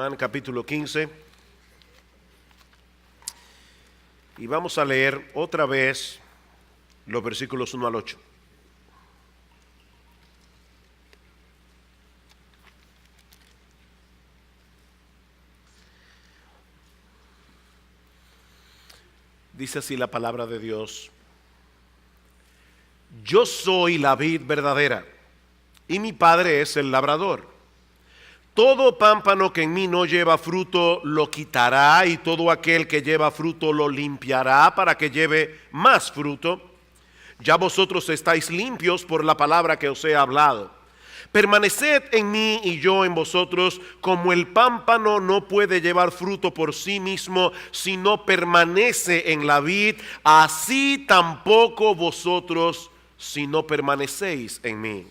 Juan capítulo 15. Y vamos a leer otra vez los versículos 1 al 8. Dice así la palabra de Dios: Yo soy la vid verdadera, y mi Padre es el labrador. Todo pámpano que en mí no lleva fruto lo quitará, y todo aquel que lleva fruto lo limpiará para que lleve más fruto. Ya vosotros estáis limpios por la palabra que os he hablado. Permaneced en mí y yo en vosotros, como el pámpano no puede llevar fruto por sí mismo si no permanece en la vid, así tampoco vosotros si no permanecéis en mí.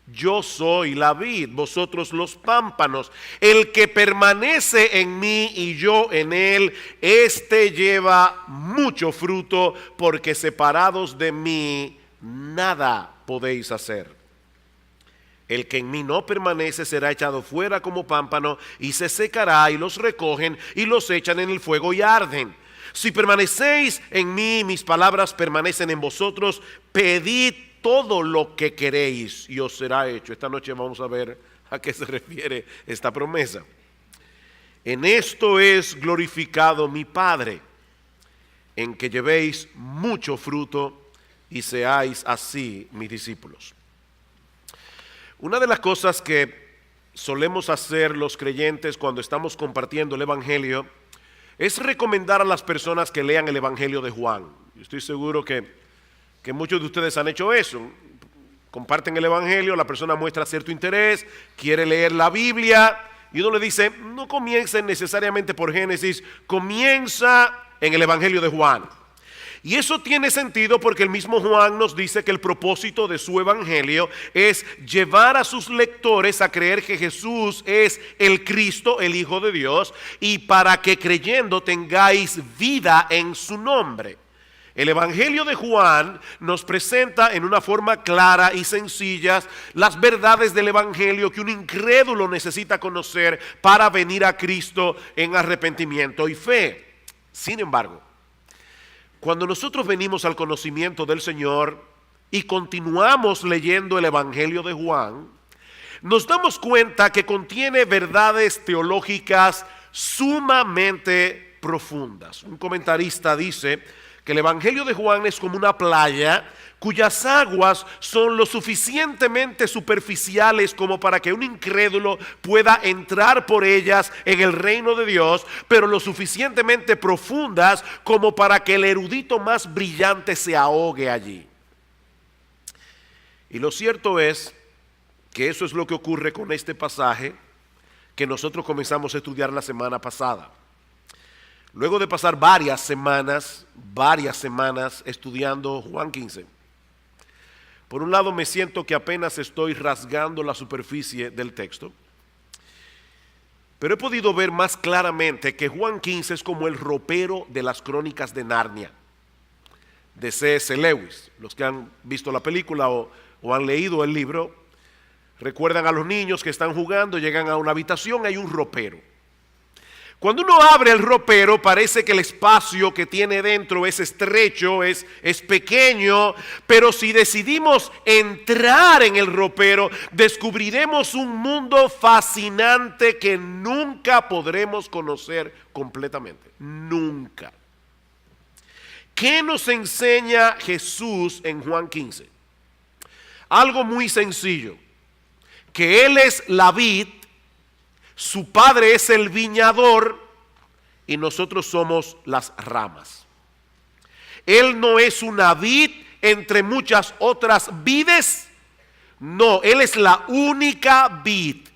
Yo soy la vid, vosotros los pámpanos. El que permanece en mí y yo en él, éste lleva mucho fruto, porque separados de mí nada podéis hacer. El que en mí no permanece será echado fuera como pámpano y se secará, y los recogen y los echan en el fuego y arden. Si permanecéis en mí, mis palabras permanecen en vosotros, pedid todo lo que queréis y os será hecho. Esta noche vamos a ver a qué se refiere esta promesa. En esto es glorificado mi Padre, en que llevéis mucho fruto y seáis así mis discípulos. Una de las cosas que solemos hacer los creyentes cuando estamos compartiendo el Evangelio es recomendar a las personas que lean el Evangelio de Juan. Yo estoy seguro que muchos de ustedes han hecho eso. Comparten el Evangelio, la persona muestra cierto interés, quiere leer la Biblia, y uno le dice: no comiencen necesariamente por Génesis, comienza en el Evangelio de Juan. Y eso tiene sentido porque el mismo Juan nos dice que el propósito de su evangelio es llevar a sus lectores a creer que Jesús es el Cristo, el Hijo de Dios, y para que creyendo tengáis vida en su nombre. El evangelio de Juan nos presenta en una forma clara y sencilla las verdades del evangelio que un incrédulo necesita conocer para venir a Cristo en arrepentimiento y fe. Sin embargo, cuando nosotros venimos al conocimiento del Señor y continuamos leyendo el Evangelio de Juan, nos damos cuenta que contiene verdades teológicas sumamente profundas. Un comentarista dice que el Evangelio de Juan es como una playa cuyas aguas son lo suficientemente superficiales como para que un incrédulo pueda entrar por ellas en el reino de Dios, pero lo suficientemente profundas como para que el erudito más brillante se ahogue allí. Y lo cierto es que eso es lo que ocurre con este pasaje que nosotros comenzamos a estudiar la semana pasada. Luego de pasar varias semanas estudiando Juan 15, por un lado me siento que apenas estoy rasgando la superficie del texto, pero he podido ver más claramente que Juan 15 es como el ropero de las crónicas de Narnia, de C.S. Lewis. Los que han visto la película o han leído el libro, recuerdan a los niños que están jugando, llegan a una habitación, hay un ropero. Cuando uno abre el ropero, parece que el espacio que tiene dentro es estrecho, es pequeño, pero si decidimos entrar en el ropero, descubriremos un mundo fascinante que nunca podremos conocer completamente. Nunca. ¿Qué nos enseña Jesús en Juan 15? Algo muy sencillo, que Él es la vid, su Padre es el viñador y nosotros somos las ramas. Él no es una vid entre muchas otras vides, no, Él es la única vid.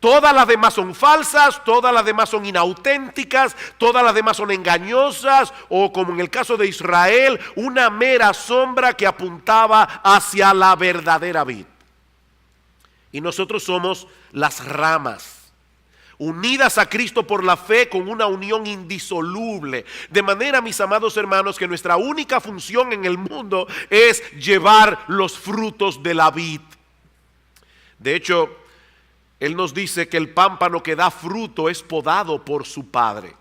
Todas las demás son falsas, todas las demás son inauténticas, todas las demás son engañosas, o como en el caso de Israel, una mera sombra que apuntaba hacia la verdadera vid. Y nosotros somos las ramas, unidas a Cristo por la fe con una unión indisoluble. De manera, mis amados hermanos, que nuestra única función en el mundo es llevar los frutos de la vid. De hecho, Él nos dice que el pámpano que da fruto es podado por su Padre.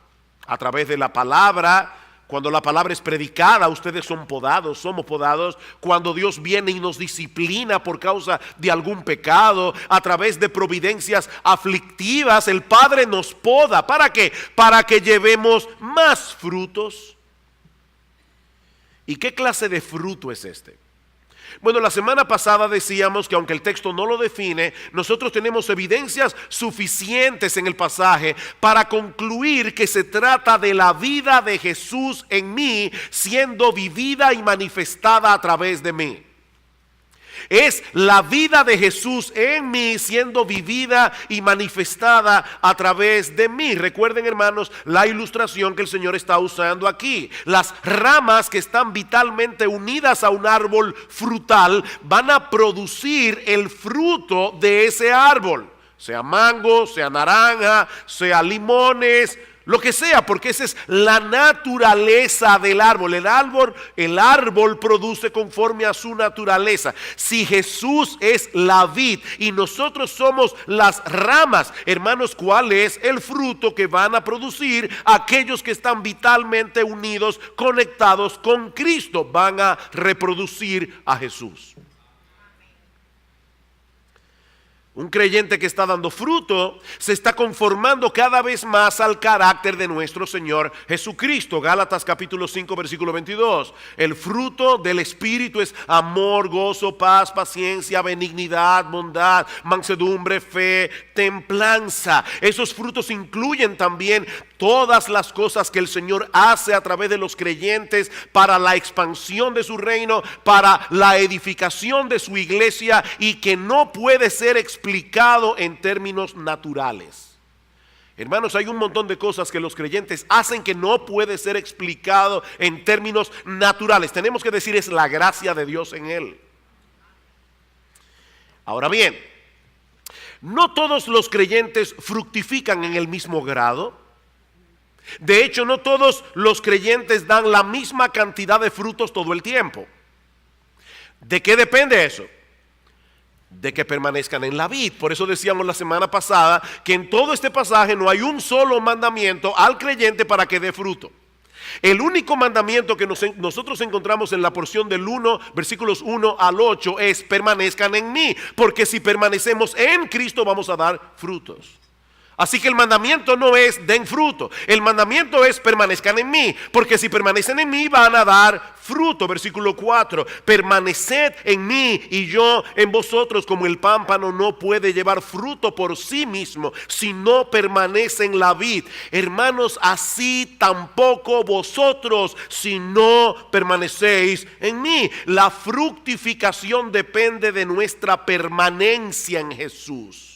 A través de la palabra, cuando la palabra es predicada, ustedes son podados, somos podados. Cuando Dios viene y nos disciplina por causa de algún pecado, a través de providencias aflictivas, el Padre nos poda. ¿Para qué? Para que llevemos más frutos. ¿Y qué clase de fruto es este? Bueno, la semana pasada decíamos que aunque el texto no lo define, nosotros tenemos evidencias suficientes en el pasaje para concluir que se trata de la vida de Jesús en mí siendo vivida y manifestada a través de mí. Es la vida de Jesús en mí siendo vivida y manifestada a través de mí. Recuerden, hermanos, la ilustración que el Señor está usando aquí. Las ramas que están vitalmente unidas a un árbol frutal van a producir el fruto de ese árbol. Sea mango, sea naranja, sea limones, lo que sea, porque esa es la naturaleza del árbol. El árbol produce conforme a su naturaleza. Si Jesús es la vid y nosotros somos las ramas, hermanos, ¿cuál es el fruto que van a producir aquellos que están vitalmente unidos, conectados con Cristo? Van a reproducir a Jesús. Un creyente que está dando fruto se está conformando cada vez más al carácter de nuestro Señor Jesucristo. Gálatas capítulo 5 versículo 22. El fruto del Espíritu es amor, gozo, paz, paciencia, benignidad, bondad, mansedumbre, fe, templanza. Esos frutos incluyen también todas las cosas que el Señor hace a través de los creyentes para la expansión de su reino, para la edificación de su iglesia, y que no puede ser explicado en términos naturales. Hermanos, hay un montón de cosas que los creyentes hacen que no puede ser explicado en términos naturales. Tenemos que decir, es la gracia de Dios en él. Ahora bien, no todos los creyentes fructifican en el mismo grado. De hecho, no todos los creyentes dan la misma cantidad de frutos todo el tiempo. ¿De qué depende eso? De que permanezcan en la vid. Por eso decíamos la semana pasada que en todo este pasaje no hay un solo mandamiento al creyente para que dé fruto. El único mandamiento que nosotros encontramos en la porción del 1, versículos 1 al 8 es: permanezcan en mí, porque si permanecemos en Cristo vamos a dar frutos. Así que el mandamiento no es den fruto, el mandamiento es permanezcan en mí, porque si permanecen en mí van a dar fruto. Versículo 4, permaneced en mí y yo en vosotros, como el pámpano no puede llevar fruto por sí mismo si no permanece en la vid. Hermanos, así tampoco vosotros si no permanecéis en mí. La fructificación depende de nuestra permanencia en Jesús.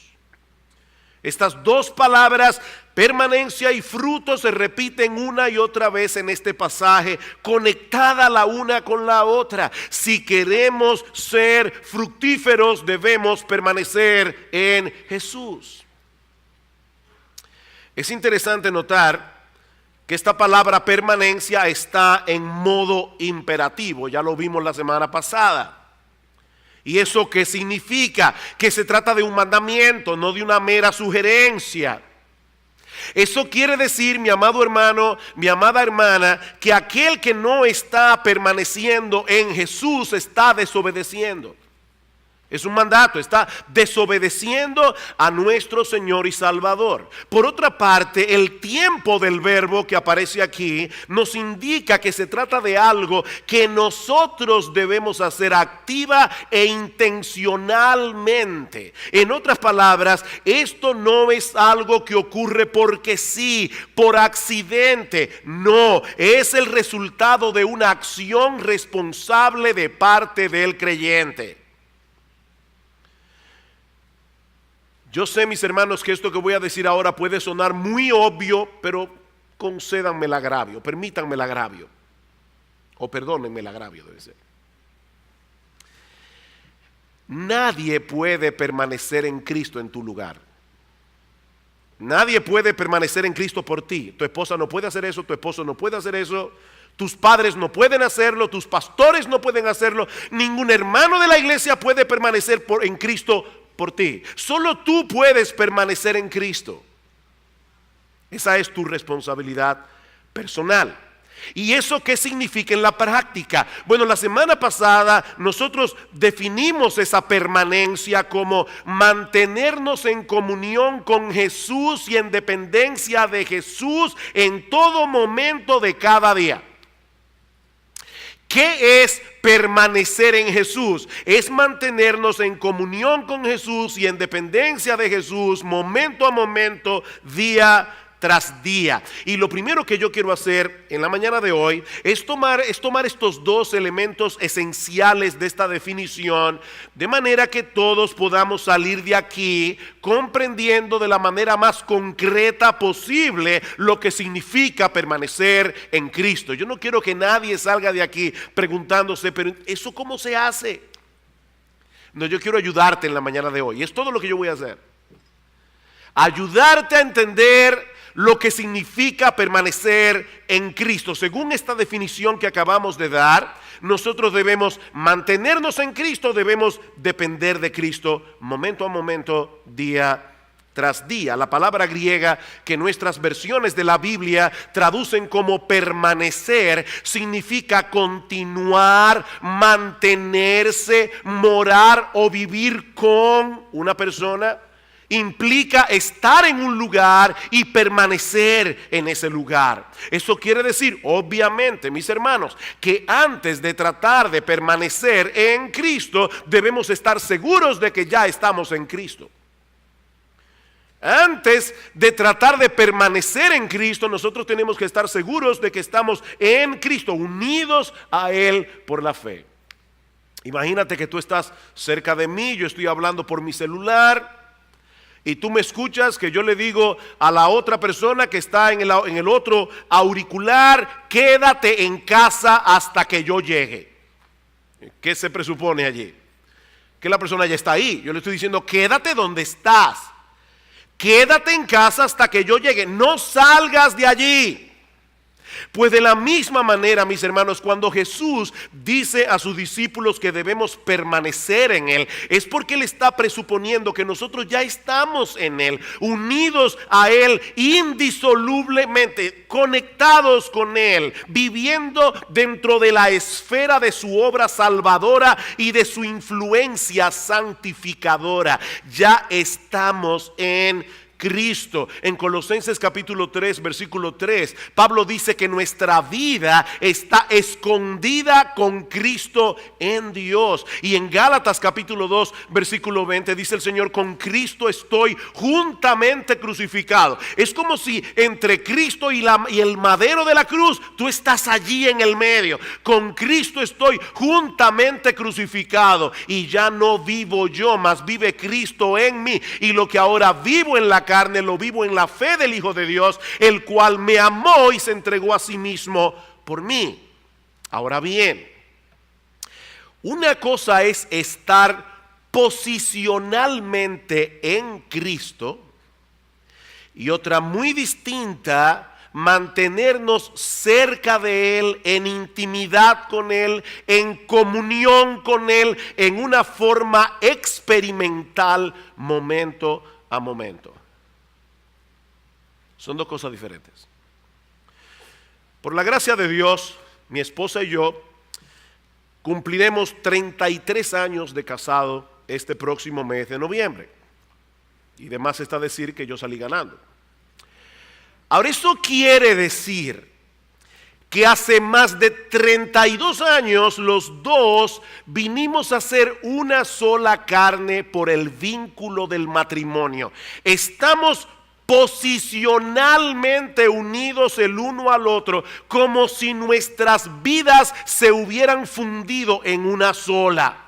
Estas dos palabras, permanencia y fruto, se repiten una y otra vez en este pasaje, conectada la una con la otra. Si queremos ser fructíferos, debemos permanecer en Jesús. Es interesante notar que esta palabra permanencia está en modo imperativo. Ya lo vimos la semana pasada. ¿Y eso qué significa? Que se trata de un mandamiento, no de una mera sugerencia. Eso quiere decir, mi amado hermano, mi amada hermana, que aquel que no está permaneciendo en Jesús está desobedeciendo. Es un mandato, está desobedeciendo a nuestro Señor y Salvador. Por otra parte, el tiempo del verbo que aparece aquí nos indica que se trata de algo que nosotros debemos hacer activa e intencionalmente. En otras palabras, esto no es algo que ocurre porque sí, por accidente. No, es el resultado de una acción responsable de parte del creyente. Yo sé, mis hermanos, que esto que voy a decir ahora puede sonar muy obvio, pero concédanme el agravio, permítanme el agravio, o perdónenme el agravio, debe ser. Nadie puede permanecer en Cristo en tu lugar. Nadie puede permanecer en Cristo por ti. Tu esposa no puede hacer eso, tu esposo no puede hacer eso, tus padres no pueden hacerlo, tus pastores no pueden hacerlo, ningún hermano de la iglesia puede permanecer en Cristo por ti. Solo tú puedes permanecer en Cristo. Esa es tu responsabilidad personal. ¿Y eso qué significa en la práctica? Bueno, la semana pasada nosotros definimos esa permanencia como mantenernos en comunión con Jesús y en dependencia de Jesús en todo momento de cada día. ¿Qué es permanecer en Jesús? Es mantenernos en comunión con Jesús y en dependencia de Jesús momento a momento, día tras día. Y lo primero que yo quiero hacer en la mañana de hoy es tomar estos dos elementos esenciales de esta definición, de manera que todos podamos salir de aquí comprendiendo de la manera más concreta posible lo que significa permanecer en Cristo. Yo no quiero que nadie salga de aquí preguntándose, pero ¿eso cómo se hace? No, yo quiero ayudarte en la mañana de hoy. Es todo lo que yo voy a hacer. Ayudarte a entender lo que significa permanecer en Cristo. Según esta definición que acabamos de dar, nosotros debemos mantenernos en Cristo, debemos depender de Cristo momento a momento, día tras día. La palabra griega que nuestras versiones de la Biblia traducen como permanecer significa continuar, mantenerse, morar o vivir con una persona. Implica estar en un lugar y permanecer en ese lugar. Eso quiere decir, obviamente, mis hermanos, que antes de tratar de permanecer en Cristo, debemos estar seguros de que ya estamos en Cristo. Antes de tratar de permanecer en Cristo, nosotros tenemos que estar seguros de que estamos en Cristo, unidos a Él por la fe. Imagínate que tú estás cerca de mí, yo estoy hablando por mi celular, y tú me escuchas que yo le digo a la otra persona que está en el otro auricular, quédate en casa hasta que yo llegue. ¿Qué se presupone allí? Que la persona ya está ahí. Yo le estoy diciendo, quédate donde estás. Quédate en casa hasta que yo llegue. No salgas de allí. Pues de la misma manera, mis hermanos, cuando Jesús dice a sus discípulos que debemos permanecer en Él, es porque Él está presuponiendo que nosotros ya estamos en Él, unidos a Él indisolublemente, conectados con Él, viviendo dentro de la esfera de su obra salvadora y de su influencia santificadora. Ya estamos en Cristo. En Colosenses capítulo 3, versículo 3, Pablo dice que nuestra vida está escondida con Cristo en Dios. Y en Gálatas capítulo 2, versículo 20, dice el Señor, con Cristo estoy juntamente crucificado. Es como si entre Cristo y el madero de la cruz, tú estás allí en el medio. Con Cristo estoy juntamente crucificado, y ya no vivo yo, mas vive Cristo en mí. Y lo que ahora vivo en la carne, lo vivo en la fe del Hijo de Dios, el cual me amó y se entregó a sí mismo por mí. Ahora bien, una cosa es estar posicionalmente en Cristo y otra muy distinta, mantenernos cerca de Él, en intimidad con Él, en comunión con Él, en una forma experimental momento a momento. Son dos cosas diferentes. Por la gracia de Dios, mi esposa y yo cumpliremos 33 años de casado este próximo mes de noviembre. Y demás está decir que yo salí ganando. Ahora, eso quiere decir que hace más de 32 años los dos vinimos a ser una sola carne por el vínculo del matrimonio. Estamos posicionalmente unidos el uno al otro, como si nuestras vidas se hubieran fundido en una sola.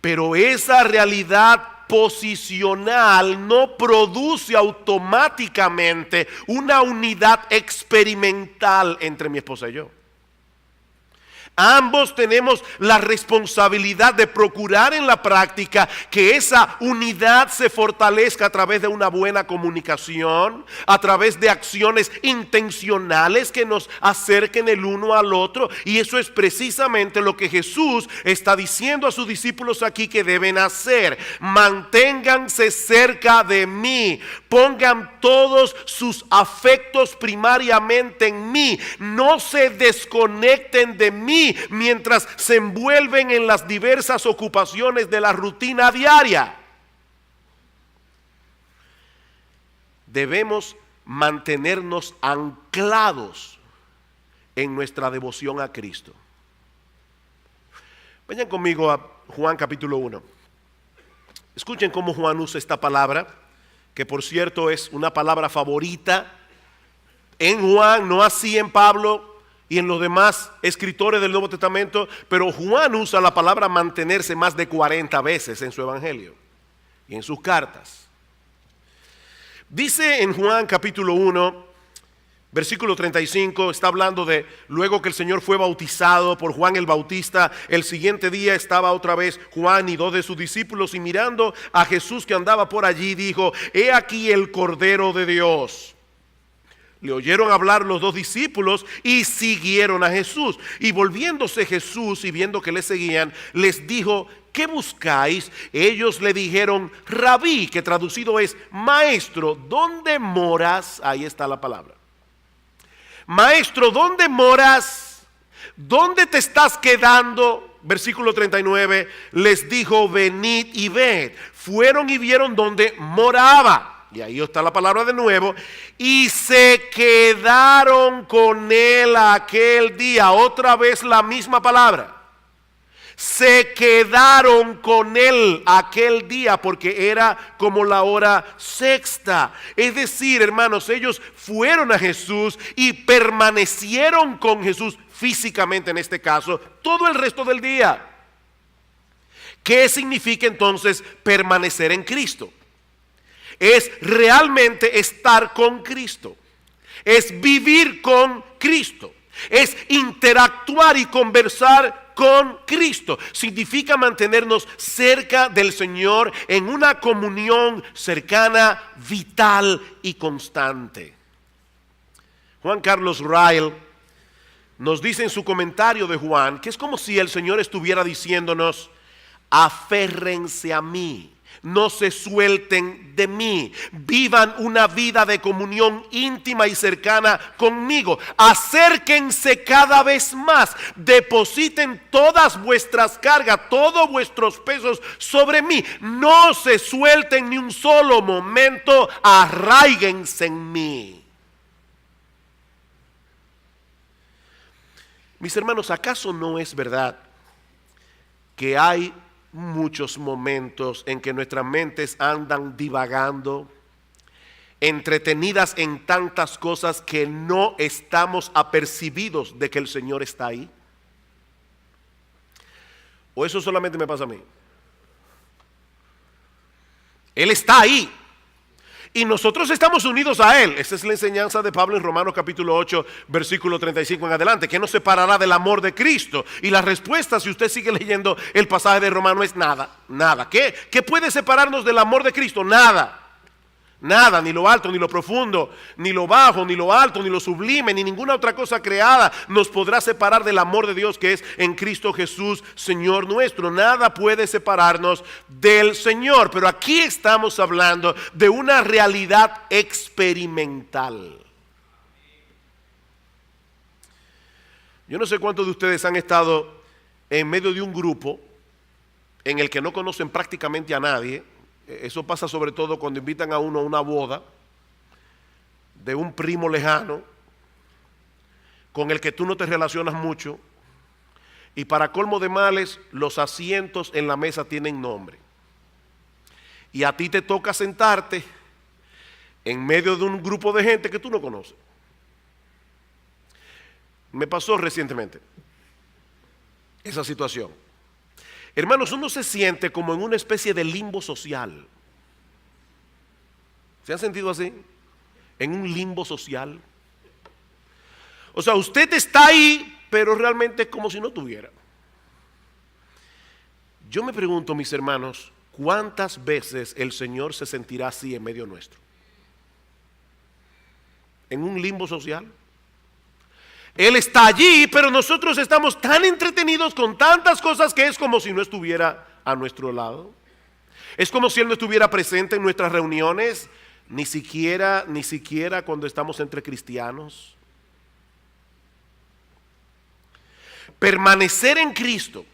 Pero esa realidad posicional no produce automáticamente una unidad experimental entre mi esposa y yo. Ambos tenemos la responsabilidad de procurar en la práctica que esa unidad se fortalezca a través de una buena comunicación, a través de acciones intencionales que nos acerquen el uno al otro. Y eso es precisamente lo que Jesús está diciendo a sus discípulos aquí que deben hacer. Manténganse cerca de mí, pongan todos sus afectos primariamente en mí, no se desconecten de mí mientras se envuelven en las diversas ocupaciones de la rutina diaria. Debemos mantenernos anclados en nuestra devoción a Cristo. Vayan conmigo a Juan capítulo 1. Escuchen cómo Juan usa esta palabra, que por cierto es una palabra favorita en Juan, no así en Pablo y en los demás escritores del Nuevo Testamento, pero Juan usa la palabra mantenerse más de 40 veces en su evangelio y en sus cartas. Dice en Juan capítulo 1, versículo 35, está hablando de luego que el Señor fue bautizado por Juan el Bautista. El siguiente día estaba otra vez Juan y 2 de sus discípulos, y mirando a Jesús que andaba por allí, dijo: he aquí el Cordero de Dios. Le oyeron hablar los 2 discípulos y siguieron a Jesús. Y volviéndose Jesús y viendo que le seguían, les dijo: ¿qué buscáis? Ellos le dijeron: Rabí, que traducido es maestro, ¿dónde moras? Ahí está la palabra. Maestro, ¿dónde moras? ¿Dónde te estás quedando? Versículo 39, les dijo: venid y ved. Fueron y vieron donde moraba. Y ahí está la palabra de nuevo. Y se quedaron con él aquel día. Otra vez la misma palabra. Se quedaron con él aquel día, porque era como la hora sexta. Es decir, hermanos, ellos fueron a Jesús y permanecieron con Jesús físicamente en este caso todo el resto del día. ¿Qué significa entonces permanecer en Cristo? Es realmente estar con Cristo, es vivir con Cristo, es interactuar y conversar con Cristo. Significa mantenernos cerca del Señor en una comunión cercana, vital y constante. Juan Carlos Ryle nos dice en su comentario de Juan que es como si el Señor estuviera diciéndonos: aférrense a mí, no se suelten de mí, vivan una vida de comunión íntima y cercana conmigo, acérquense cada vez más, depositen todas vuestras cargas, todos vuestros pesos sobre mí, no se suelten ni un solo momento, arraíguense en mí. Mis hermanos, ¿acaso no es verdad que hay muchos momentos en que nuestras mentes andan divagando, entretenidas en tantas cosas que no estamos apercibidos de que el Señor está ahí? ¿O eso solamente me pasa a mí? Él está ahí y nosotros estamos unidos a Él. Esa es la enseñanza de Pablo en Romanos capítulo 8, versículo 35 en adelante. ¿Qué nos separará del amor de Cristo? Y la respuesta, si usted sigue leyendo el pasaje de Romanos, es nada, nada. ¿Qué puede separarnos del amor de Cristo? Nada. Nada, ni lo alto, ni lo profundo, ni lo bajo, ni lo alto, ni lo sublime, ni ninguna otra cosa creada nos podrá separar del amor de Dios que es en Cristo Jesús, Señor nuestro. Nada puede separarnos del Señor. Pero aquí estamos hablando de una realidad experimental. Yo no sé cuántos de ustedes han estado en medio de un grupo en el que no conocen prácticamente a nadie. Eso pasa sobre todo cuando invitan a uno a una boda de un primo lejano con el que tú no te relacionas mucho, y para colmo de males los asientos en la mesa tienen nombre y a ti te toca sentarte en medio de un grupo de gente que tú no conoces. Me pasó recientemente esa situación. Hermanos, uno se siente como en una especie de limbo social. ¿Se han sentido así? En un limbo social. O sea, usted está ahí pero realmente es como si no tuviera. Yo me pregunto, mis hermanos, ¿cuántas veces el Señor se sentirá así en medio nuestro? ¿En un limbo social? Él está allí, pero nosotros estamos tan entretenidos con tantas cosas que es como si no estuviera a nuestro lado. Es como si Él no estuviera presente en nuestras reuniones, ni siquiera cuando estamos entre cristianos. Permanecer en Cristo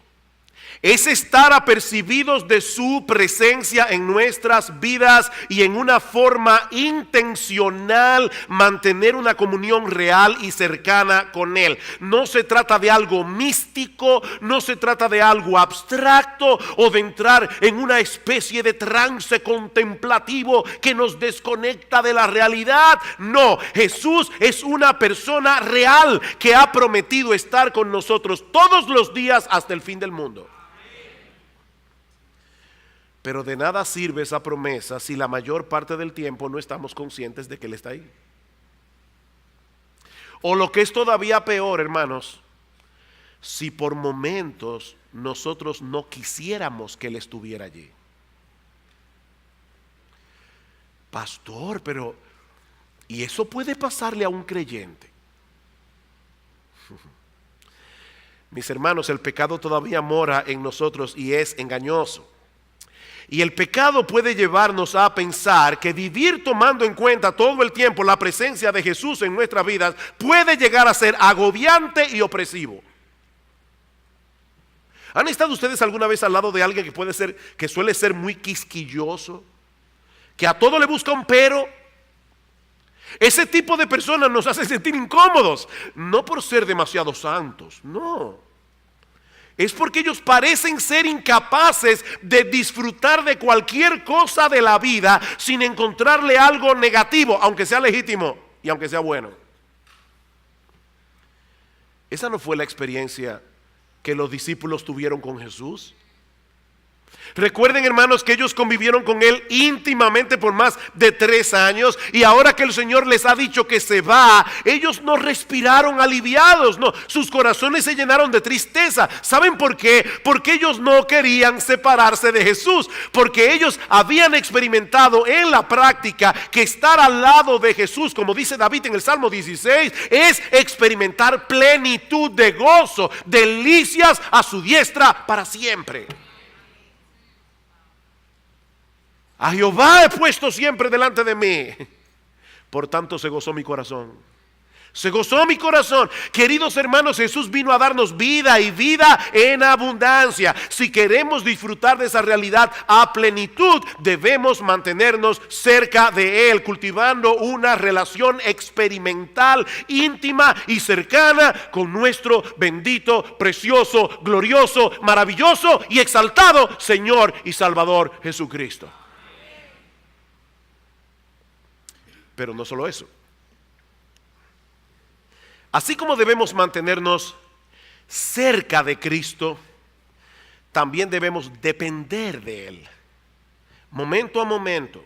es estar apercibidos de su presencia en nuestras vidas y en una forma intencional mantener una comunión real y cercana con Él. No se trata de algo místico, no se trata de algo abstracto o de entrar en una especie de trance contemplativo que nos desconecta de la realidad. No, Jesús es una persona real que ha prometido estar con nosotros todos los días hasta el fin del mundo. Pero de nada sirve esa promesa si la mayor parte del tiempo no estamos conscientes de que Él está ahí. O lo que es todavía peor, hermanos, si por momentos nosotros no quisiéramos que Él estuviera allí. Pastor, pero ¿y eso puede pasarle a un creyente? Mis hermanos, el pecado todavía mora en nosotros y es engañoso. Y el pecado puede llevarnos a pensar que vivir tomando en cuenta todo el tiempo la presencia de Jesús en nuestras vidas puede llegar a ser agobiante y opresivo. ¿Han estado ustedes alguna vez al lado de alguien que suele ser muy quisquilloso? Que a todo le busca un pero. Ese tipo de personas nos hace sentir incómodos, no por ser demasiado santos, no. Es porque ellos parecen ser incapaces de disfrutar de cualquier cosa de la vida sin encontrarle algo negativo, aunque sea legítimo y aunque sea bueno. Esa no fue la experiencia que los discípulos tuvieron con Jesús. Recuerden, hermanos, que ellos convivieron con Él íntimamente por más de 3 años, y ahora que el Señor les ha dicho que se va, ellos no respiraron aliviados, no, sus corazones se llenaron de tristeza. ¿Saben por qué? Porque ellos no querían separarse de Jesús, porque ellos habían experimentado en la práctica que estar al lado de Jesús, como dice David en el Salmo 16, es experimentar plenitud de gozo, delicias a su diestra para siempre. A Jehová he puesto siempre delante de mí, por tanto se gozó mi corazón. Se gozó mi corazón. Queridos hermanos, Jesús vino a darnos vida y vida en abundancia. Si queremos disfrutar de esa realidad a plenitud, debemos mantenernos cerca de Él, cultivando una relación experimental, íntima y cercana con nuestro bendito, precioso, glorioso, maravilloso y exaltado Señor y Salvador Jesucristo. Pero no solo eso. Así como debemos mantenernos cerca de Cristo, también debemos depender de Él, momento a momento,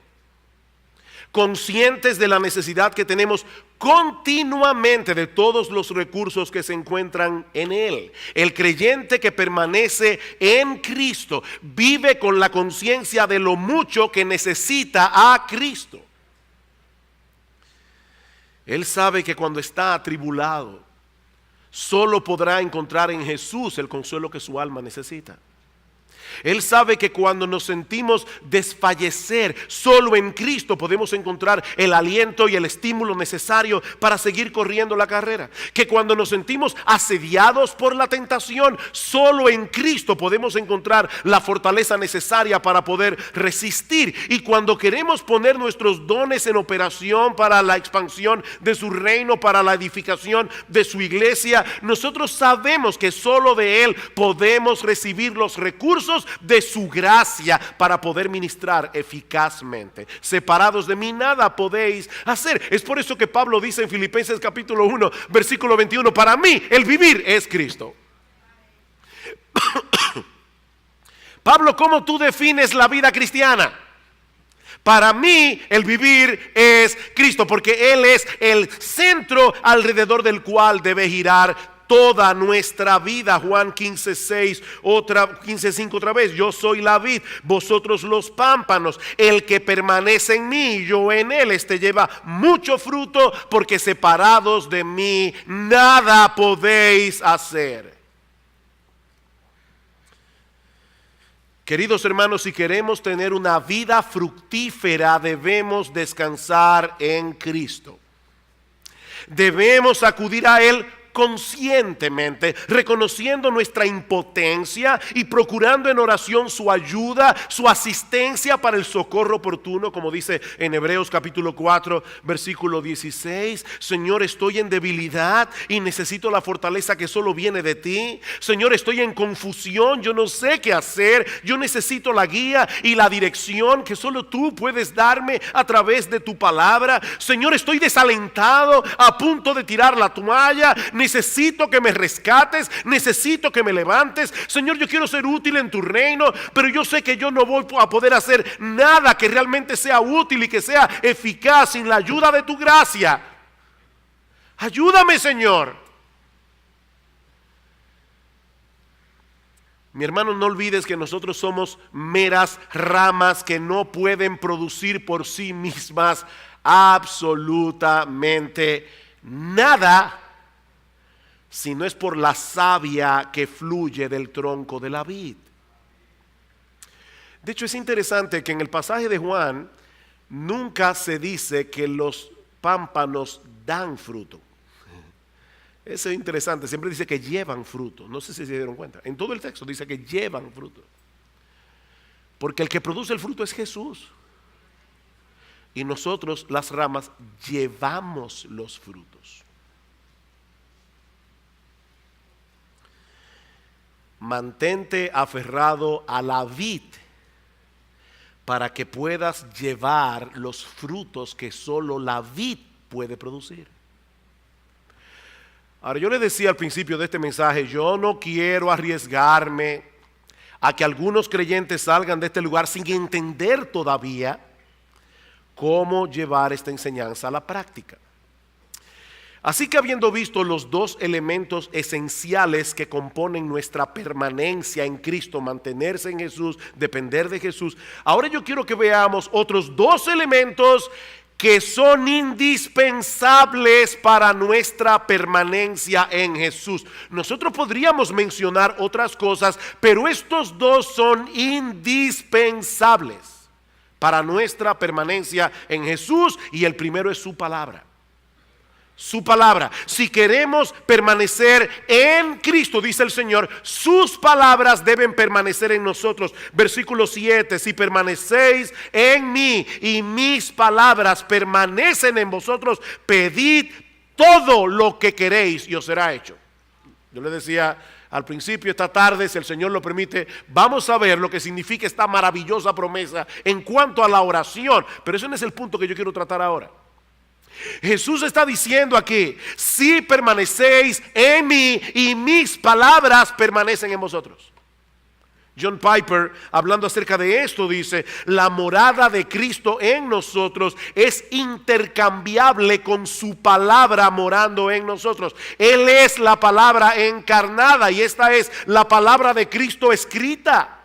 conscientes de la necesidad que tenemos continuamente de todos los recursos que se encuentran en Él. El creyente que permanece en Cristo vive con la conciencia de lo mucho que necesita a Cristo. Él sabe que cuando está atribulado, solo podrá encontrar en Jesús el consuelo que su alma necesita. Él sabe que cuando nos sentimos desfallecer, solo en Cristo podemos encontrar el aliento y el estímulo necesario para seguir corriendo la carrera. Que cuando nos sentimos asediados por la tentación, solo en Cristo podemos encontrar la fortaleza necesaria para poder resistir. Y cuando queremos poner nuestros dones en operación para la expansión de su reino, para la edificación de su iglesia, nosotros sabemos que solo de Él podemos recibir los recursos de su gracia para poder ministrar eficazmente. Separados de mí nada podéis hacer. Es por eso que Pablo dice en Filipenses capítulo 1 versículo 21, para mí el vivir es Cristo. Pablo, ¿cómo tú defines la vida cristiana? Para mí el vivir es Cristo, porque Él es el centro alrededor del cual debe girar toda nuestra vida. Juan 15:6, 15:5 otra vez. Yo soy la vid, vosotros los pámpanos. El que permanece en mí y yo en él, este lleva mucho fruto, porque separados de mí nada podéis hacer. Queridos hermanos, si queremos tener una vida fructífera, debemos descansar en Cristo. Debemos acudir a Él conscientemente, reconociendo nuestra impotencia y procurando en oración su ayuda, su asistencia para el socorro oportuno, como dice en Hebreos capítulo 4, versículo 16. Señor, estoy en debilidad y necesito la fortaleza que solo viene de ti. Señor, estoy en confusión, yo no sé qué hacer, yo necesito la guía y la dirección que solo tú puedes darme a través de tu palabra. Señor, estoy desalentado, a punto de tirar la toalla. Necesito que me rescates, necesito que me levantes. Señor, yo quiero ser útil en tu reino, pero yo sé que yo no voy a poder hacer nada que realmente sea útil y que sea eficaz sin la ayuda de tu gracia. Ayúdame, Señor. Mi hermano, no olvides que nosotros somos meras ramas que no pueden producir por sí mismas absolutamente nada, si no es por la savia que fluye del tronco de la vid. De hecho, es interesante que en el pasaje de Juan nunca se dice que los pámpanos dan fruto. Eso es interesante, siempre dice que llevan fruto. No sé si se dieron cuenta. En todo el texto dice que llevan fruto. Porque el que produce el fruto es Jesús. Y nosotros, las ramas, llevamos los frutos. Mantente aferrado a la vid para que puedas llevar los frutos que solo la vid puede producir. Ahora, yo le decía al principio de este mensaje, yo no quiero arriesgarme a que algunos creyentes salgan de este lugar sin entender todavía cómo llevar esta enseñanza a la práctica. Así que, habiendo visto los dos elementos esenciales que componen nuestra permanencia en Cristo, mantenerse en Jesús, depender de Jesús, ahora yo quiero que veamos otros dos elementos que son indispensables para nuestra permanencia en Jesús. Nosotros podríamos mencionar otras cosas, pero estos dos son indispensables para nuestra permanencia en Jesús, y el primero es su palabra. Su palabra. Si queremos permanecer en Cristo, dice el Señor, sus palabras deben permanecer en nosotros. Versículo 7, si permanecéis en mí y mis palabras permanecen en vosotros, pedid todo lo que queréis y os será hecho. Yo le decía al principio, esta tarde, si el Señor lo permite, vamos a ver lo que significa esta maravillosa promesa en cuanto a la oración, pero ese no es el punto que yo quiero tratar ahora. Jesús está diciendo aquí, si permanecéis en mí y mis palabras permanecen en vosotros. John Piper, hablando acerca de esto, dice, la morada de Cristo en nosotros es intercambiable con su palabra morando en nosotros. Él es la palabra encarnada y esta es la palabra de Cristo escrita.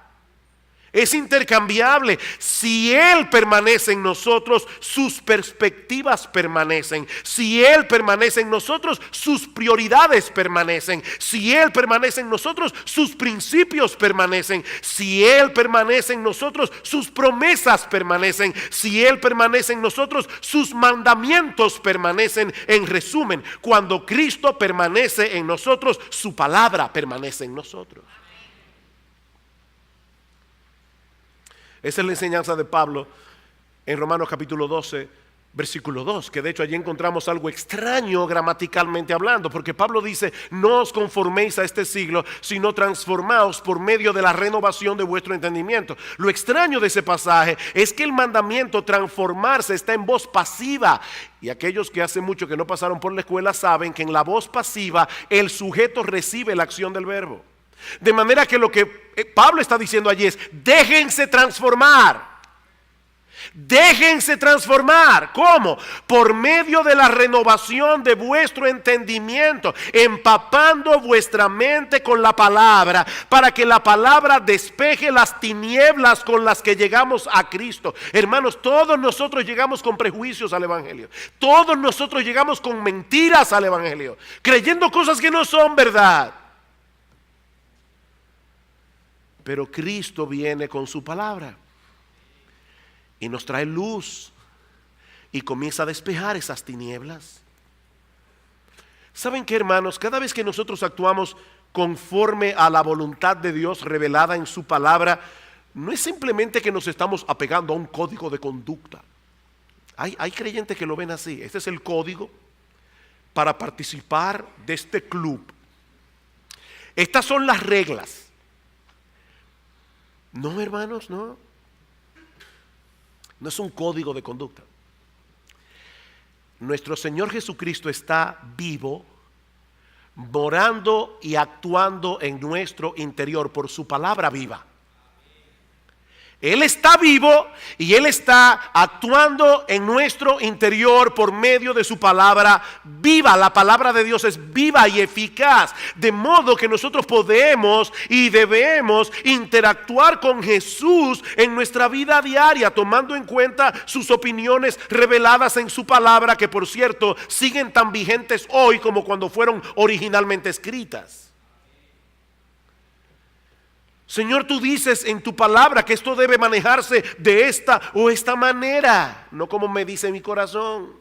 Es intercambiable. Si Él permanece en nosotros, sus perspectivas permanecen. Si Él permanece en nosotros, sus prioridades permanecen. Si Él permanece en nosotros, sus principios permanecen. Si Él permanece en nosotros, sus promesas permanecen. Si Él permanece en nosotros, sus mandamientos permanecen. En resumen, cuando Cristo permanece en nosotros, su palabra permanece en nosotros. Esa es la enseñanza de Pablo en Romanos capítulo 12, versículo 2, que de hecho allí encontramos algo extraño gramaticalmente hablando, porque Pablo dice, no os conforméis a este siglo, sino transformaos por medio de la renovación de vuestro entendimiento. Lo extraño de ese pasaje es que el mandamiento transformarse está en voz pasiva, y aquellos que hace mucho que no pasaron por la escuela saben que en la voz pasiva el sujeto recibe la acción del verbo. De manera que lo que Pablo está diciendo allí es, déjense transformar. Déjense transformar. ¿Cómo? Por medio de la renovación de vuestro entendimiento, empapando vuestra mente con la palabra, para que la palabra despeje las tinieblas con las que llegamos a Cristo. Hermanos, todos nosotros llegamos con prejuicios al evangelio. Todos nosotros llegamos con mentiras al evangelio, creyendo cosas que no son verdad. Pero Cristo viene con su palabra y nos trae luz y comienza a despejar esas tinieblas. ¿Saben qué, hermanos? Cada vez que nosotros actuamos conforme a la voluntad de Dios revelada en su palabra, no es simplemente que nos estamos apegando a un código de conducta. Hay creyentes que lo ven así. Este es el código para participar de este club. Estas son las reglas. No, hermanos, no. No es un código de conducta. Nuestro Señor Jesucristo está vivo, morando y actuando en nuestro interior por su palabra viva. Él está vivo y Él está actuando en nuestro interior por medio de su palabra viva. La palabra de Dios es viva y eficaz, de modo que nosotros podemos y debemos interactuar con Jesús en nuestra vida diaria, tomando en cuenta sus opiniones reveladas en su palabra, que por cierto siguen tan vigentes hoy como cuando fueron originalmente escritas. Señor, tú dices en tu palabra que esto debe manejarse de esta o esta manera, no como me dice mi corazón.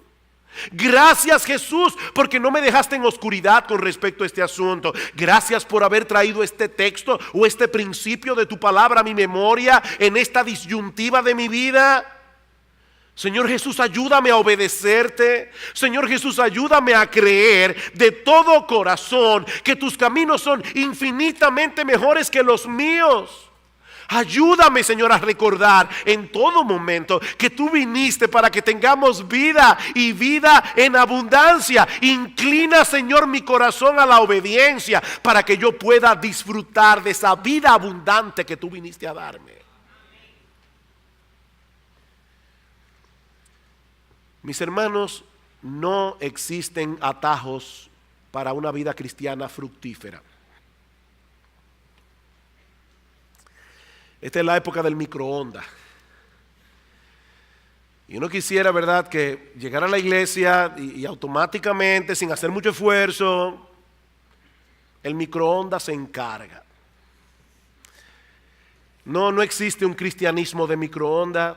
Gracias, Jesús, porque no me dejaste en oscuridad con respecto a este asunto. Gracias por haber traído este texto o este principio de tu palabra a mi memoria en esta disyuntiva de mi vida. Señor Jesús, ayúdame a obedecerte. Señor Jesús, ayúdame a creer de todo corazón que tus caminos son infinitamente mejores que los míos. Ayúdame, Señor, a recordar en todo momento que tú viniste para que tengamos vida y vida en abundancia. Inclina, Señor, mi corazón a la obediencia para que yo pueda disfrutar de esa vida abundante que tú viniste a darme. Mis hermanos, no existen atajos para una vida cristiana fructífera. Esta es la época del microondas. Y uno quisiera, ¿verdad?, que llegara a la iglesia y automáticamente, sin hacer mucho esfuerzo, el microondas se encarga. No existe un cristianismo de microondas.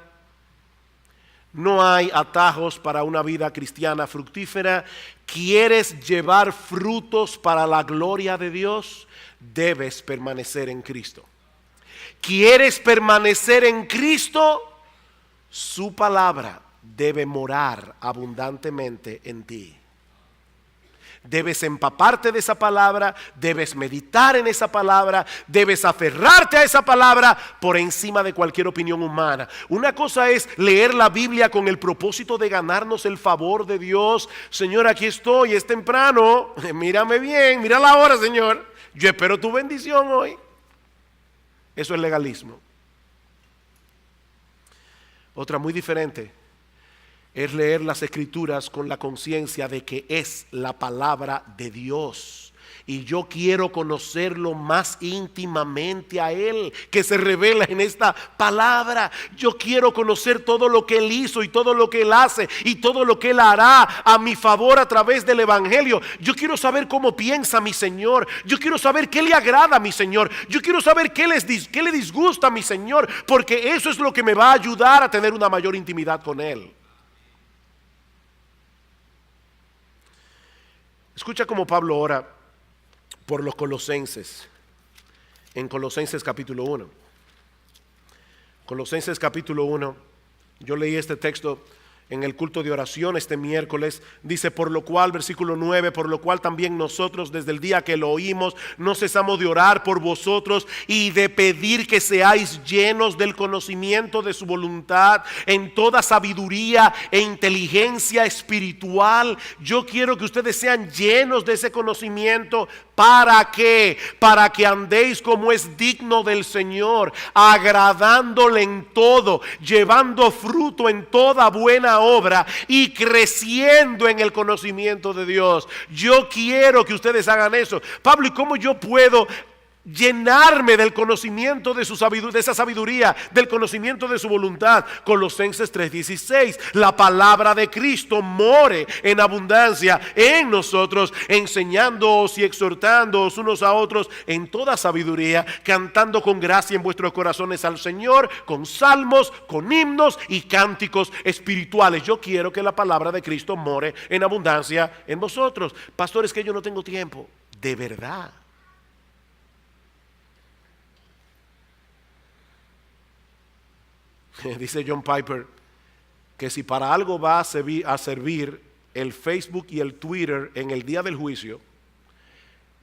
No hay atajos para una vida cristiana fructífera. ¿Quieres llevar frutos para la gloria de Dios? Debes permanecer en Cristo. ¿Quieres permanecer en Cristo? Su palabra debe morar abundantemente en ti. Debes empaparte de esa palabra, debes meditar en esa palabra, debes aferrarte a esa palabra por encima de cualquier opinión humana. Una cosa es leer la Biblia con el propósito de ganarnos el favor de Dios. Señor, aquí estoy, es temprano, mírame bien, mira la hora, Señor. Yo espero tu bendición hoy. Eso es legalismo. Otra muy diferente es leer las Escrituras con la conciencia de que es la palabra de Dios. Y yo quiero conocerlo más íntimamente a Él, que se revela en esta palabra. Yo quiero conocer todo lo que Él hizo y todo lo que Él hace y todo lo que Él hará a mi favor a través del Evangelio. Yo quiero saber cómo piensa mi Señor. Yo quiero saber qué le agrada a mi Señor. Yo quiero saber qué le disgusta a mi Señor, porque eso es lo que me va a ayudar a tener una mayor intimidad con Él. Escucha cómo Pablo ora por los colosenses, en Colosenses capítulo 1. Colosenses capítulo 1, yo leí este texto en el culto de oración este miércoles. Dice: por lo cual, versículo 9, por lo cual también nosotros desde el día que lo oímos no cesamos de orar por vosotros y de pedir que seáis llenos del conocimiento de su voluntad en toda sabiduría e inteligencia espiritual. Yo quiero que ustedes sean llenos de ese conocimiento ¿Para qué? Para que andéis como es digno del Señor, agradándole en todo, llevando fruto en toda buena obra y creciendo en el conocimiento de Dios. Yo quiero que ustedes hagan eso. Pablo, ¿y cómo yo puedo llenarme del conocimiento de su sabiduría, de esa sabiduría, del conocimiento de su voluntad? Colosenses 3:16, la palabra de Cristo more en abundancia en nosotros, enseñándoos y exhortándoos unos a otros en toda sabiduría, cantando con gracia en vuestros corazones al Señor, con salmos, con himnos y cánticos espirituales. Yo quiero que la palabra de Cristo more en abundancia en vosotros. Pastores, que yo no tengo tiempo. De verdad. Dice John Piper que si para algo va a servir el Facebook y el Twitter en el día del juicio,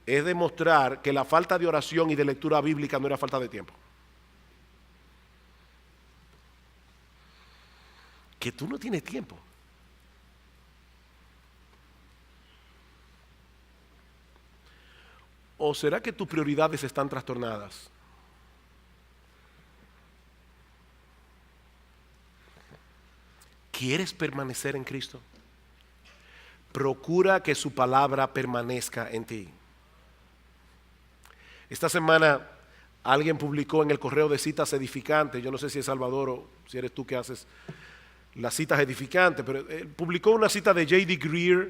es demostrar que la falta de oración y de lectura bíblica no era falta de tiempo. Que tú no tienes tiempo. ¿O será que tus prioridades están trastornadas? ¿Quieres permanecer en Cristo? Procura que su palabra permanezca en ti. Esta semana alguien publicó en el correo de citas edificantes, yo no sé si es Salvador o si eres tú que haces las citas edificantes, pero publicó una cita de J.D. Greer